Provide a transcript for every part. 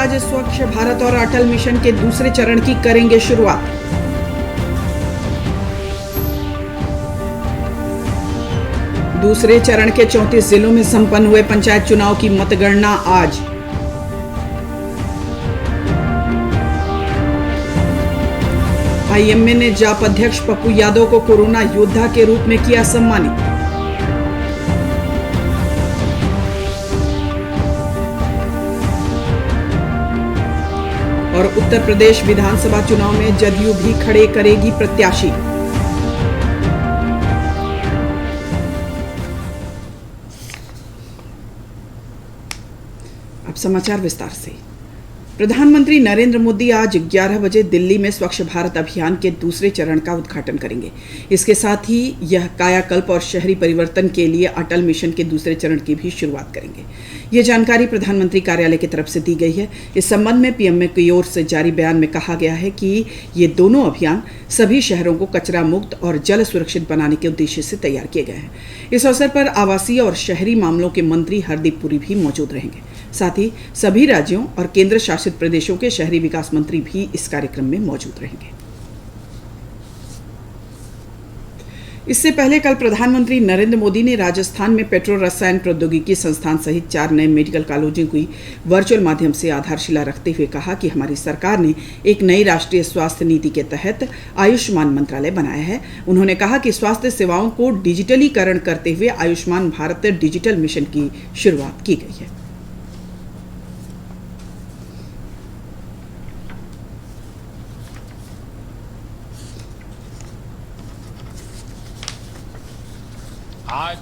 आज स्वच्छ भारत और अटल मिशन के दूसरे चरण की करेंगे शुरुआत। दूसरे चरण के 34 जिलों में संपन्न हुए पंचायत चुनाव की मतगणना आज। आईएमए ने जाप अध्यक्ष पप्पू यादव को कोरोना योद्धा के रूप में किया सम्मानित। और उत्तर प्रदेश विधानसभा चुनाव में जदयू भी खड़े करेगी प्रत्याशी। अब समाचार विस्तार से। प्रधानमंत्री नरेंद्र मोदी आज 11 बजे दिल्ली में स्वच्छ भारत अभियान के दूसरे चरण का उद्घाटन करेंगे। इसके साथ ही यह कायाकल्प और शहरी परिवर्तन के लिए अटल मिशन के दूसरे चरण की भी शुरुआत करेंगे। ये जानकारी प्रधानमंत्री कार्यालय की तरफ से दी गई है। इस संबंध में पीएमओ की ओर से जारी बयान में कहा गया है कि ये दोनों अभियान सभी शहरों को कचरा मुक्त और जल सुरक्षित बनाने के उद्देश्य से तैयार किए गए हैं। इस अवसर पर आवासीय और शहरी मामलों के मंत्री हरदीप पुरी भी मौजूद रहेंगे। साथ ही सभी राज्यों और केंद्र शासित प्रदेशों के शहरी विकास मंत्री भी इस कार्यक्रम में मौजूद रहेंगे। इससे पहले कल प्रधानमंत्री नरेंद्र मोदी ने राजस्थान में पेट्रो रसायन प्रौद्योगिकी संस्थान सहित 4 नए मेडिकल कॉलेजों की वर्चुअल माध्यम से आधारशिला रखते हुए कहा कि हमारी सरकार ने एक नई राष्ट्रीय स्वास्थ्य नीति के तहत आयुष्मान मंत्रालय बनाया है। उन्होंने कहा कि स्वास्थ्य सेवाओं को डिजिटलीकरण करते हुए आयुष्मान भारत डिजिटल मिशन की शुरुआत की गई है। आज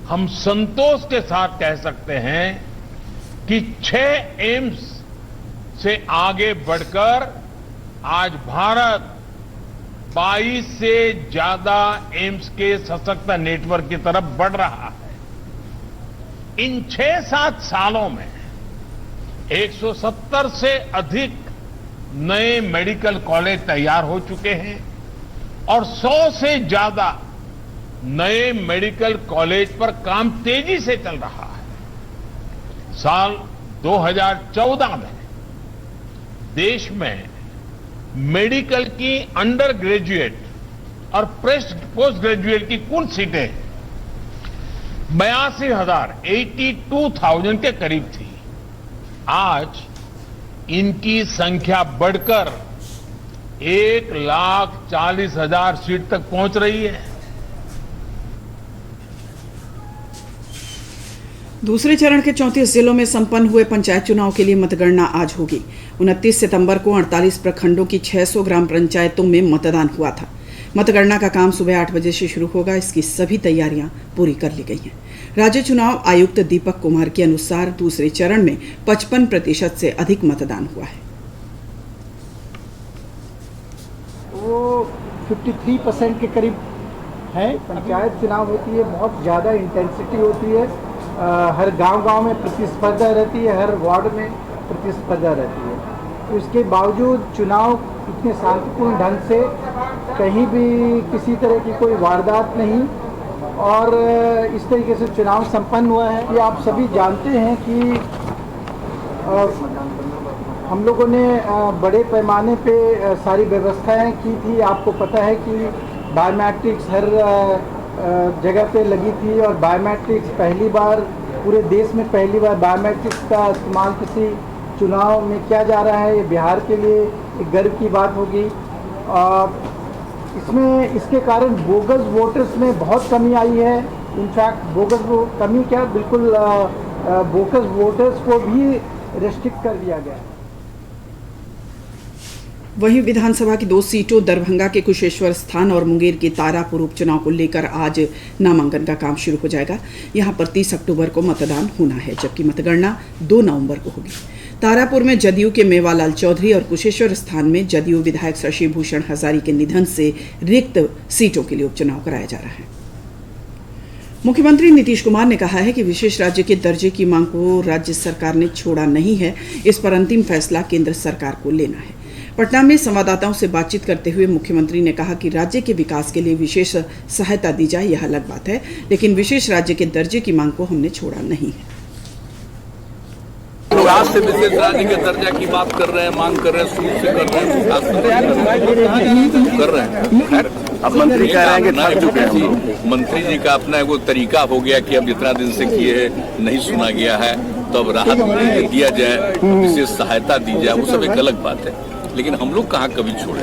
हम संतोष के साथ कह सकते हैं कि 6 एम्स से आगे बढ़कर आज भारत 22 से ज्यादा एम्स के सशक्त नेटवर्क की तरफ बढ़ रहा है। इन 6-7 सालों में 170 से अधिक नए मेडिकल कॉलेज तैयार हो चुके हैं और 100 से ज्यादा नए मेडिकल कॉलेज पर काम तेजी से चल रहा है। साल 2014 में देश में मेडिकल की अंडर ग्रेजुएट और पोस्ट ग्रेजुएट की कुल सीटें 82,000 के करीब थी। आज इनकी संख्या बढ़कर 1,40,000 सीट तक पहुंच रही है। दूसरे चरण के 34 जिलों में संपन्न हुए पंचायत चुनाव के लिए मतगणना आज होगी। 29 सितंबर को 48 प्रखंडों की 600 ग्राम पंचायतों में मतदान हुआ था। मतगणना का काम सुबह 8 बजे से शुरू होगा। इसकी सभी तैयारियां पूरी कर ली गई हैं। राज्य चुनाव आयुक्त दीपक कुमार के अनुसार दूसरे चरण में 55% से अधिक मतदान हुआ है। वो 53% के करीब है। पंचायत चुनाव होती है, बहुत ज़्यादा इंटेंसिटी होती है। हर गांव में प्रतिस्पर्धा रहती है, हर वार्ड में प्रतिस्पर्धा रहती है। तो इसके बावजूद चुनाव इतने शांतिपूर्ण ढंग से, कहीं भी किसी तरह की कोई वारदात नहीं और इस तरीके से चुनाव संपन्न हुआ है। ये आप सभी जानते हैं कि हम लोगों ने बड़े पैमाने पे सारी व्यवस्थाएं की थी। आपको पता है कि बायोमेट्रिक्स हर जगह पे लगी थी और बायोमेट्रिक्स पहली बार पूरे देश में बायोमेट्रिक्स का इस्तेमाल किसी चुनाव में किया जा रहा है। ये बिहार के लिए एक गर्व की बात होगी। इसमें इसके कारण बोगस वोटर्स में बहुत कमी आई है। इनफैक्ट बोगस वोटर्स को भी रेस्ट्रिक्ट कर दिया गया है। वहीं विधानसभा की 2 सीटों दरभंगा के कुशेश्वर स्थान और मुंगेर के तारापुर उपचुनाव को लेकर आज नामांकन का काम शुरू हो जाएगा। यहां पर 30 अक्टूबर को मतदान होना है, जबकि मतगणना 2 नवंबर को होगी। तारापुर में जदयू के मेवालाल चौधरी और कुशेश्वर स्थान में जदयू विधायक शशि भूषण हजारी के निधन से रिक्त सीटों के लिए उपचुनाव कराया जा रहा है। मुख्यमंत्री नीतीश कुमार ने कहा है कि विशेष राज्य के दर्जे की मांग को राज्य सरकार ने छोड़ा नहीं है। इस पर अंतिम फैसला केंद्र सरकार को लेना है। पटना में संवाददाताओं से बातचीत करते हुए मुख्यमंत्री ने कहा कि राज्य के विकास के लिए विशेष सहायता दी जाए, यह अलग बात है, लेकिन विशेष राज्य के दर्जे की मांग को हमने छोड़ा नहीं है। राष्ट्र विशेष राज्य के दर्जा की बात कर रहे हैं, मांग कर रहे हैं, शुरू से कर रहे हैं, कर रहे हैं। खैर, अब मंत्री कह रहे हैं कि थक चुके हैं। मंत्री जी का अपना वो तरीका हो गया कि अब जितना दिन से किए हैं नहीं सुना गया है, तो अब राहत दिया जाए, विशेष सहायता दी जाए, वो सब एक अलग बात है। लेकिन हम लोग कहाँ कभी छोड़े।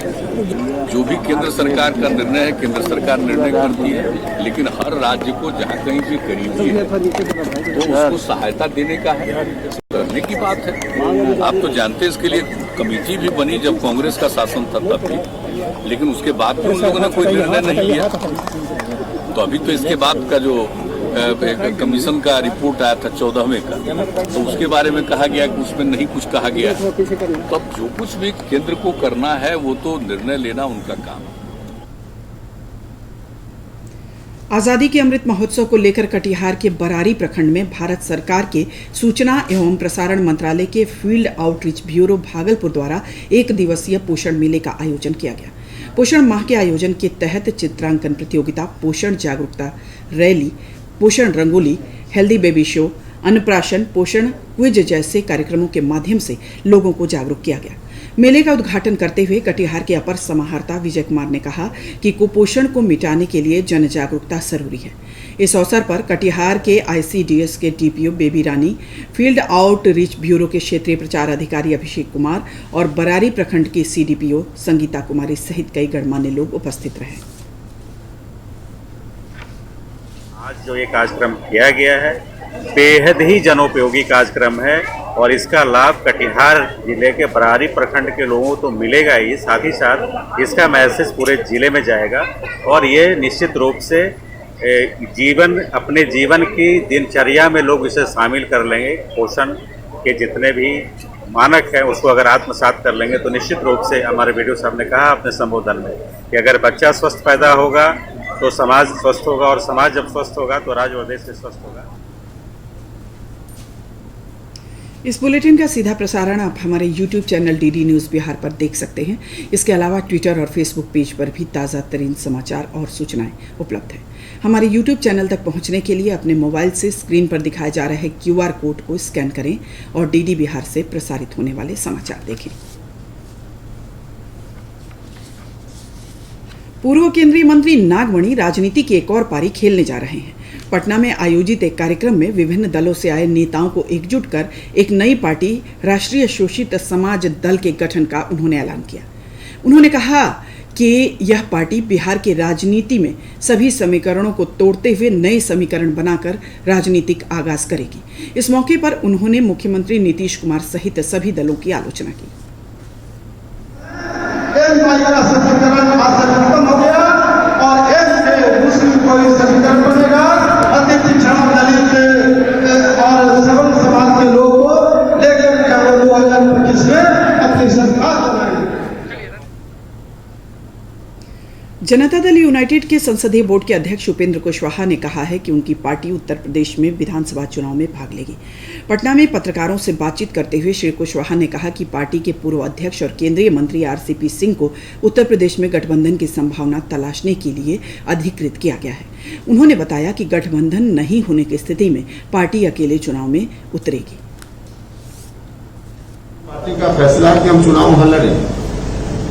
जो भी केंद्र सरकार का निर्णय है, केंद्र सरकार निर्णय करती है, लेकिन हर राज्य को जहाँ कहीं भी गरीबी है तो उसको सहायता देने का है, करने की बात है। आप तो जानते हैं इसके लिए कमेटी भी बनी जब कांग्रेस का शासन था तब भी, लेकिन उसके बाद भी उन लोगों ने कोई निर्णय नहीं लिया। तो अभी तो इसके बाद का जो कमीशन का रिपोर्ट आया था 14वें का, तो उसके बारे में कहा गया कि उसमें नहीं कुछ कहा गया। तो अब जो कुछ भी केंद्र को करना है वो तो निर्णय लेना उनका काम है। आजादी के अमृत महोत्सव को लेकर कटिहार के बरारी प्रखंड में भारत सरकार के सूचना एवं प्रसारण मंत्रालय के फील्ड आउटरीच ब्यूरो भागलपुर द्वारा 1 दिवसीय पोषण मेले का आयोजन किया गया। पोषण माह के आयोजन के तहत चित्रांकन प्रतियोगिता, पोषण जागरूकता रैली, पोषण रंगोली, हेल्दी बेबी शो, अन्नप्राशन, पोषण क्विज जैसे कार्यक्रमों के माध्यम से लोगों को जागरूक किया गया। मेले का उद्घाटन करते हुए कटिहार के अपर समाहर्ता विजय कुमार ने कहा कि कुपोषण को मिटाने के लिए जन जागरूकता जरूरी है। इस अवसर पर कटिहार के ICDS के DPO Baby Rani, field outreach bureau के क्षेत्रीय प्रचार अधिकारी अभिषेक कुमार और बरारी प्रखंड की CDPO संगीता कुमारी सहित कई गणमान्य लोग उपस्थित रहे। आज जो ये कार्यक्रम किया गया है बेहद ही जनोपयोगी कार्यक्रम है और इसका लाभ कटिहार जिले के बरारी प्रखंड के लोगों को तो मिलेगा ही, साथ ही साथ इसका मैसेज पूरे जिले में जाएगा और ये निश्चित रूप से अपने जीवन की दिनचर्या में लोग इसे शामिल कर लेंगे। पोषण के जितने भी मानक है उसको अगर आत्मसात कर लेंगे तो निश्चित रूप से हमारे वीडियो साहब ने कहा अपने संबोधन में कि अगर बच्चा स्वस्थ पैदा होगा तो समाज स्वस्थ होगा और समाज जब स्वस्थ होगा तो राज्य और देश स्वस्थ होगा। इस बुलेटिन का सीधा प्रसारण आप हमारे YouTube channel DD news Bihar पर देख सकते हैं। इसके अलावा ट्विटर और फेसबुक पेज पर भी ताज़ा तरीन समाचार और सूचनाएं उपलब्ध हैं। हमारे YouTube चैनल तक पहुंचने के लिए अपने मोबाइल से स्क्रीन पर दिखाए जा रहे QR कोड को स्कैन करें और DD बिहार से प्रसारित होने वाले समाचार देखें। पूर्व केंद्रीय मंत्री नागमणि राजनीति की एक और पारी खेलने जा रहे हैं। पटना में आयोजित एक कार्यक्रम में विभिन्न दलों से आए नेताओं को एकजुट कर एक नई पार्टी राष्ट्रीय शोषित समाज दल के गठन का उन्होंने ऐलान किया। उन्होंने कहा कि यह पार्टी बिहार की राजनीति में सभी समीकरणों को तोड़ते हुए नए समीकरण बनाकर राजनीतिक आगाज करेगी। इस मौके पर उन्होंने मुख्यमंत्री नीतीश कुमार सहित सभी दलों की आलोचना की। जनता दल यूनाइटेड के संसदीय बोर्ड के अध्यक्ष उपेंद्र कुशवाहा ने कहा है कि उनकी पार्टी उत्तर प्रदेश में विधानसभा चुनाव में भाग लेगी। पटना में पत्रकारों से बातचीत करते हुए श्री कुशवाहा ने कहा कि पार्टी के पूर्व अध्यक्ष और केंद्रीय मंत्री RCP सिंह को उत्तर प्रदेश में गठबंधन की संभावना तलाशने के लिए अधिकृत किया गया है। उन्होंने बताया कि गठबंधन नहीं होने की स्थिति में पार्टी अकेले चुनाव में उतरेगी। पार्टी का फैसला है कि हम चुनाव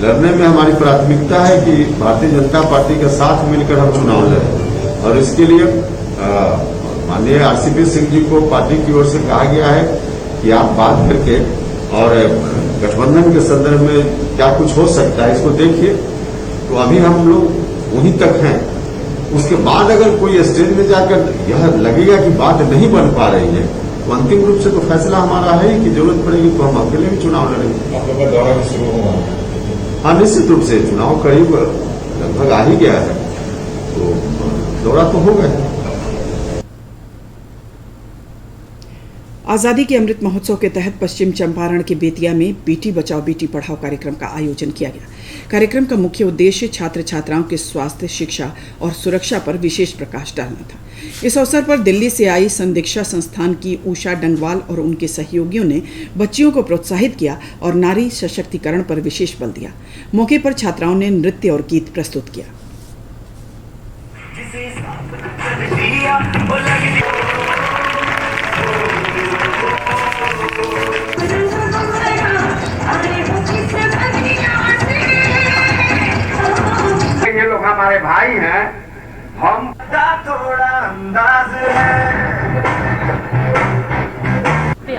लड़ने में हमारी प्राथमिकता है कि भारतीय जनता पार्टी के साथ मिलकर हम चुनाव लड़ें और इसके लिए माननीय RCP सिंह जी को पार्टी की ओर से कहा गया है कि आप बात करके और गठबंधन के संदर्भ में क्या कुछ हो सकता है इसको देखिए। तो अभी हम लोग वहीं तक हैं। उसके बाद अगर कोई स्टेज में जाकर यह लगेगा कि बात नहीं बन पा रही है तो अंतिम रूप से तो फैसला हमारा है कि जरूरत पड़ेगी तो हम अकेले भी चुनाव लड़ेंगे। आप लोग का दौरा भी शुरू होगा? हाँ, निश्चित रूप से चुनाव करीब लगभग आ ही गया है तो दौरा तो होगा। आजादी के अमृत महोत्सव के तहत पश्चिम चंपारण के बेतिया में बेटी बचाओ बेटी पढ़ाओ कार्यक्रम का आयोजन किया गया। कार्यक्रम का मुख्य उद्देश्य छात्र छात्राओं के स्वास्थ्य, शिक्षा और सुरक्षा पर विशेष प्रकाश डालना था। इस अवसर पर दिल्ली से आई संदीक्षा संस्थान की उषा डंगवाल और उनके सहयोगियों ने बच्चियों को प्रोत्साहित किया और नारी सशक्तिकरण पर विशेष बल दिया। मौके पर छात्राओं ने नृत्य और गीत प्रस्तुत किया।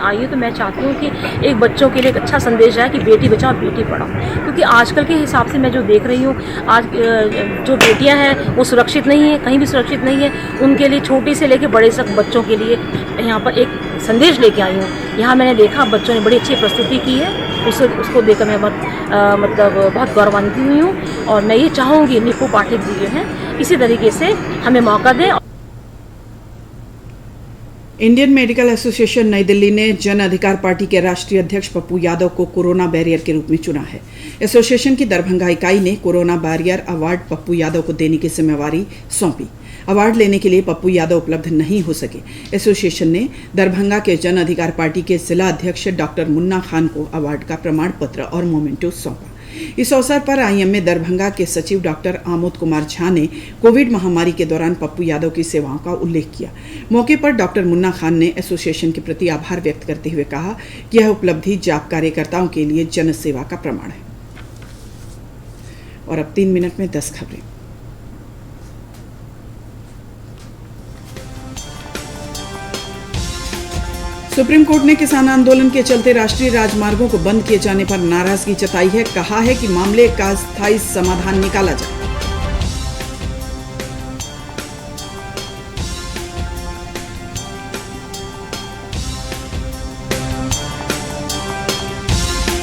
आई हूँ तो मैं चाहती हूँ कि एक बच्चों के लिए एक अच्छा संदेश है कि बेटी बचाओ बेटी पढ़ाओ, क्योंकि आजकल के हिसाब से मैं जो देख रही हूँ आज जो बेटियाँ हैं वो सुरक्षित नहीं है, कहीं भी सुरक्षित नहीं है। उनके लिए छोटे से लेकर बड़े तक बच्चों के लिए यहाँ पर एक संदेश लेके आई हूँ। यहाँ मैंने देखा बच्चों ने बड़ी अच्छी प्रस्तुति की है, उसको देखकर मैं बहुत गौरवान्वित हुई हूँ। और मैं ये चाहूँगी निपु पाठक जी जो हैं इसी तरीके से हमें मौका दें। इंडियन मेडिकल एसोसिएशन नई दिल्ली ने जन अधिकार पार्टी के राष्ट्रीय अध्यक्ष पप्पू यादव को कोरोना बैरियर के रूप में चुना है। एसोसिएशन की दरभंगा इकाई ने corona barrier award Pappu Yadav को देने की जिम्मेवारी सौंपी। अवार्ड लेने के लिए पप्पू यादव उपलब्ध नहीं हो सके। एसोसिएशन ने दरभंगा के जन अधिकार पार्टी के जिला अध्यक्ष डॉक्टर मुन्ना खान को अवार्ड का प्रमाण पत्र और मोमेंटो सौंपा। इस अवसर पर आईएमए दरभंगा के सचिव डॉक्टर आमोद कुमार झा ने कोविड महामारी के दौरान पप्पू यादव की सेवाओं का उल्लेख किया। मौके पर डॉक्टर मुन्ना खान ने एसोसिएशन के प्रति आभार व्यक्त करते हुए कहा कि यह उपलब्धि जाप कार्यकर्ताओं के लिए जन सेवा का प्रमाण है। और अब 3 मिनट में 10 खबरें। सुप्रीम कोर्ट ने किसान आंदोलन के चलते राष्ट्रीय राजमार्गों को बंद किए जाने पर नाराजगी जताई है। कहा है कि मामले का स्थायी समाधान निकाला जाए।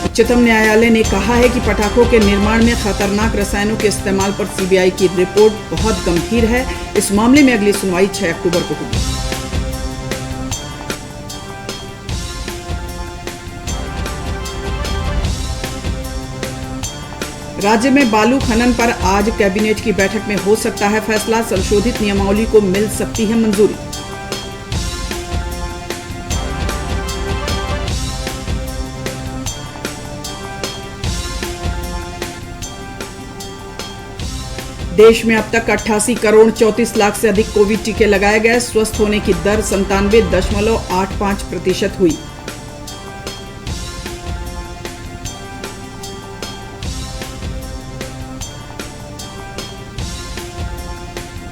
उच्चतम न्यायालय ने कहा है कि पटाखों के निर्माण में खतरनाक रसायनों के इस्तेमाल पर सीबीआई की रिपोर्ट बहुत गंभीर है। इस मामले में अगली सुनवाई 6 अक्टूबर को होगी। राज्य में बालू खनन पर आज कैबिनेट की बैठक में हो सकता है फैसला। संशोधित नियमावली को मिल सकती है मंजूरी। देश में अब तक 88 करोड़ 34 लाख से अधिक कोविड टीके लगाए गए। स्वस्थ होने की दर 97.85% हुई।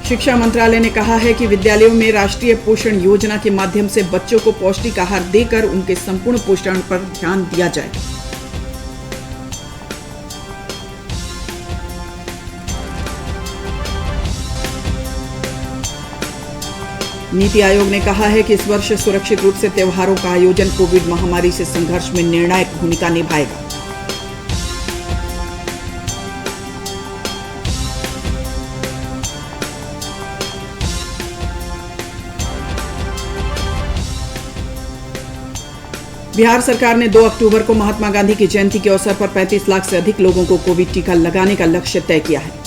शिक्षा मंत्रालय ने कहा है कि विद्यालयों में राष्ट्रीय पोषण योजना के माध्यम से बच्चों को पौष्टिक आहार देकर उनके संपूर्ण पोषण पर ध्यान दिया जाए। नीति आयोग ने कहा है कि इस वर्ष सुरक्षित रूप से त्योहारों का आयोजन कोविड महामारी से संघर्ष में निर्णायक भूमिका निभाएगा। बिहार सरकार ने 2 अक्टूबर को महात्मा गांधी की जयंती के अवसर पर 35 लाख से अधिक लोगों को कोविड टीका लगाने का लक्ष्य तय किया है।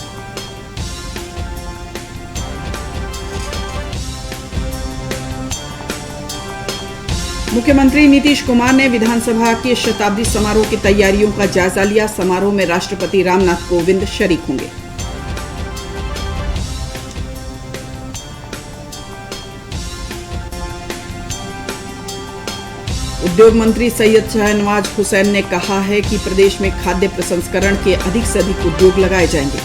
मुख्यमंत्री नीतीश कुमार ने विधानसभा के शताब्दी समारोह की तैयारियों का जायजा लिया। समारोह में राष्ट्रपति रामनाथ कोविंद शरीक होंगे। उद्योग मंत्री सैयद शहनवाज हुसैन ने कहा है कि प्रदेश में खाद्य प्रसंस्करण के अधिक से अधिक उद्योग लगाए जाएंगे।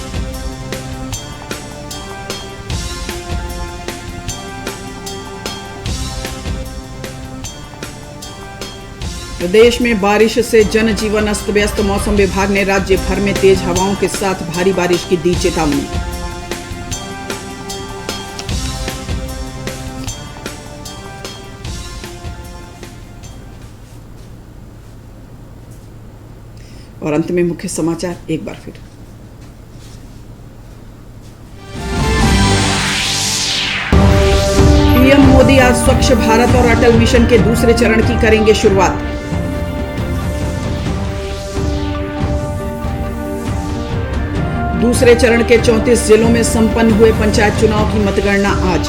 प्रदेश में बारिश से जनजीवन अस्त व्यस्त। मौसम विभाग ने राज्य भर में तेज हवाओं के साथ भारी बारिश की दी चेतावनी। और अंत में मुख्य समाचार एक बार फिर। पीएम मोदी आज स्वच्छ भारत और अटल मिशन के दूसरे चरण की करेंगे शुरुआत। दूसरे चरण के 34 जिलों में संपन्न हुए पंचायत चुनाव की मतगणना आज।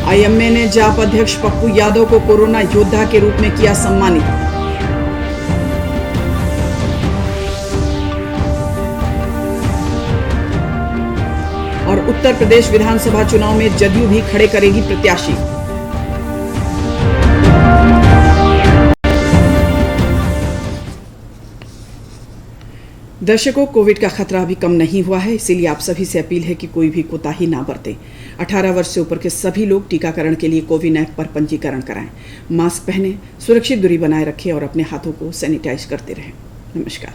आईएमए ने जाप अध्यक्ष पप्पू यादव को कोरोना योद्धा के रूप में किया सम्मानित। और उत्तर प्रदेश विधानसभा चुनाव में जदयू भी खड़े करेगी प्रत्याशी। दर्शकों, कोविड का खतरा अभी कम नहीं हुआ है, इसीलिए आप सभी से अपील है कि कोई भी कोताही ना बरतें। 18 वर्ष से ऊपर के सभी लोग टीकाकरण के लिए कोविन ऐप पर पंजीकरण कराएं, मास्क पहनें, सुरक्षित दूरी बनाए रखें और अपने हाथों को सैनिटाइज करते रहें। नमस्कार।